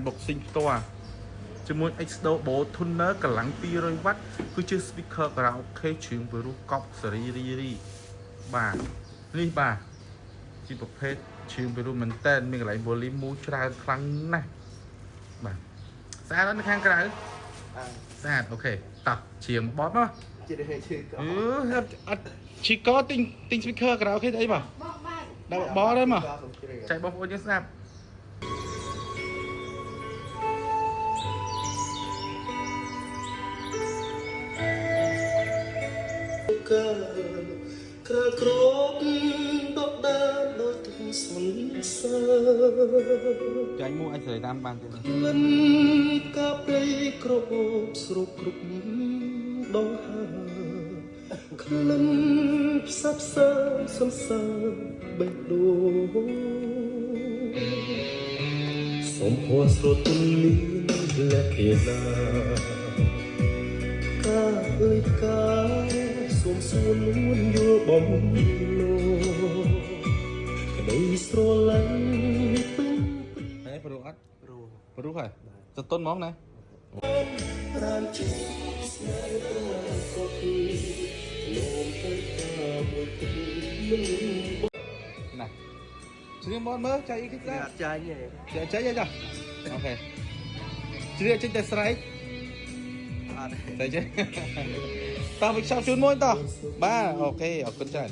boxing ផ្ទាល់ជាមួយ Exdo Bo Tuner កម្លាំង200 W គឺជា speaker karaoke ជើងពីរោះកប់សេរីរីបាទនេះបាទជាប្រភេទជើងពីរោះមែនតើមានកន្លែង volume មូច្រើនខ្លាំងណាស់បាទស្អាតនៅខាងក្រៅស្អាតអូខេតោះជាងបត់មកជាឈឺក៏អត់ឈីកោទិញ speaker karaoke អីបាទដល់បត់ទេមកចែកបងប្អូនយើងស្ដាប់ក្រក្រកដកដើមដល់ទឹកសន្សើរចាញ់មួយអាចស្រីតាមបានទេលិនកាព្រៃក្របស្រុកគ្រប់ដងហើក្លិនផ្សព្វផ្សាយសំសើបេះដូងសំភ័រស្រទន់មានលក្ខណៈកាអើយកាសូមសួរនួនយល់បំលោក្ដីស្រឡាញ់ពេញហេព្រោះអត់ព្រោះហើយទៅតុនហ្មងណារានជីស្នេហ៍ប្រកបពីលោកទៅតាមមួយទីណាជ្រាបមកមើលចៃអីគេដែរចាញ់ទេចៃអីចាអូខេជ្រាបចេញតែស្រែកអត់តែចេះតោះវិកសោជូនមួយតោះបាទអូខេអរគុណច្រើន